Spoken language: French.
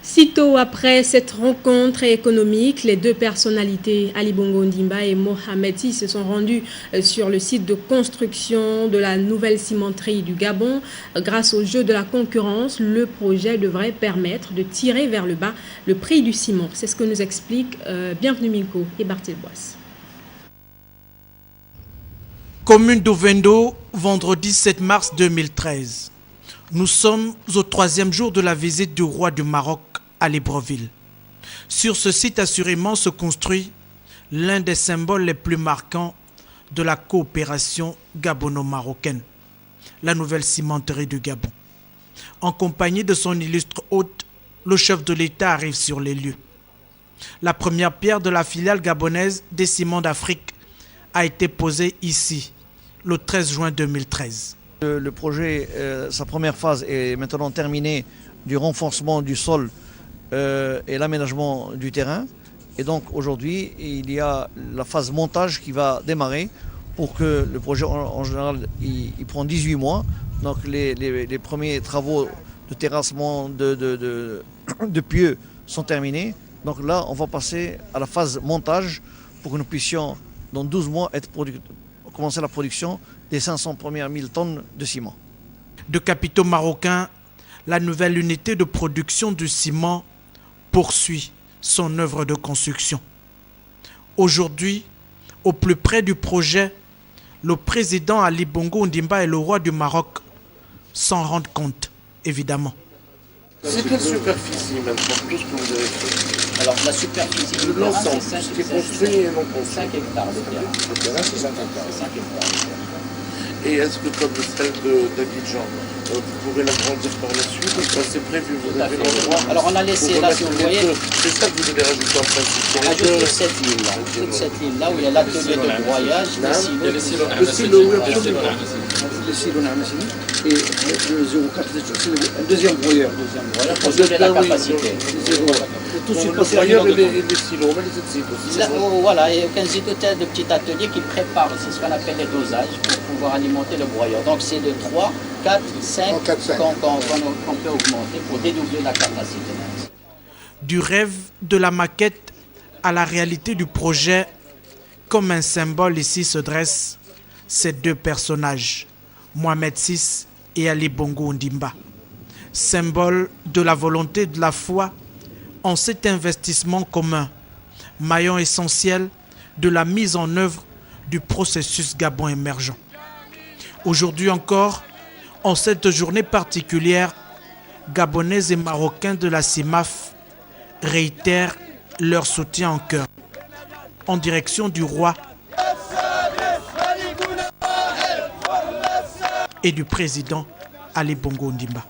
Sitôt après cette rencontre économique, les deux personnalités, Ali Bongo Ondimba et Mohamed Sy, se sont rendus sur le site de construction de la nouvelle cimenterie du Gabon. Grâce au jeu de la concurrence, le projet devrait permettre de tirer vers le bas le prix du ciment. C'est ce que nous expliquent Bienvenue Minko et Barthel Boisse. Commune d'Ovendo, vendredi 7 mars 2013. Nous sommes au 3e jour de la visite du roi du Maroc à Libreville. Sur ce site, assurément, se construit l'un des symboles les plus marquants de la coopération gabono-marocaine, la nouvelle cimenterie du Gabon. En compagnie de son illustre hôte, le chef de l'État arrive sur les lieux. La première pierre de la filiale gabonaise des Ciments d'Afrique a été posée ici, le 13 juin 2013. Le projet, sa première phase est maintenant terminée du renforcement du sol et l'aménagement du terrain. Et donc aujourd'hui, il y a la phase montage qui va démarrer pour que le projet en général, il prend 18 mois. Donc les premiers travaux de terrassement de pieux sont terminés. Donc là, on va passer à la phase montage pour que nous puissions, dans 12 mois, commencer la production des 500 premières 1000 tonnes de ciment. De capitaux marocains, la nouvelle unité de production du ciment poursuit son œuvre de construction. Aujourd'hui, au plus près du projet, le président Ali Bongo Ondimba et le roi du Maroc s'en rendent compte, évidemment. C'est quelle superficie maintenant, tout ce que vous avez fait? Alors la superficie de l'ensemble, c'est 5 ce qui est construit et non construit. 5 hectares de terrain. Le terrain, c'est 5 hectares. 5 hectares de terrain. Et est-ce que comme celle d'Abidjan, vous pourrez l'agrandir par la suite? Enfin, c'est prévu, vous avez l'endroit. Alors on a laissé là, si vous voyez, c'est ça que vous allez rajouter en principe. on ajoute cette ligne-là, toute cette ligne-là où il y a l'atelier de broyage, les silos. Le silo, oui, absolument. Les silos et le 04, c'est un deuxième broyeur. Pour donner la capacité. Le broyeur et les silos, on va les autres aussi. Voilà, et 15 de petits ateliers qui préparent, c'est ce qu'on appelle les dosages, pour pouvoir alimenter le broyeur. Donc c'est de 3, 4, 5 qu'on peut augmenter pour dédoubler la capacité. Du rêve de la maquette à la réalité du projet, comme un symbole ici se dressent ces deux personnages, Mohamed Sy et Ali Bongo Ondimba. Symbole de la volonté de la foi en cet investissement commun, maillon essentiel de la mise en œuvre du processus Gabon émergent. Aujourd'hui encore, en cette journée particulière, Gabonais et Marocains de la CIMAF réitèrent leur soutien en cœur, en direction du roi et du président Ali Bongo Ondimba.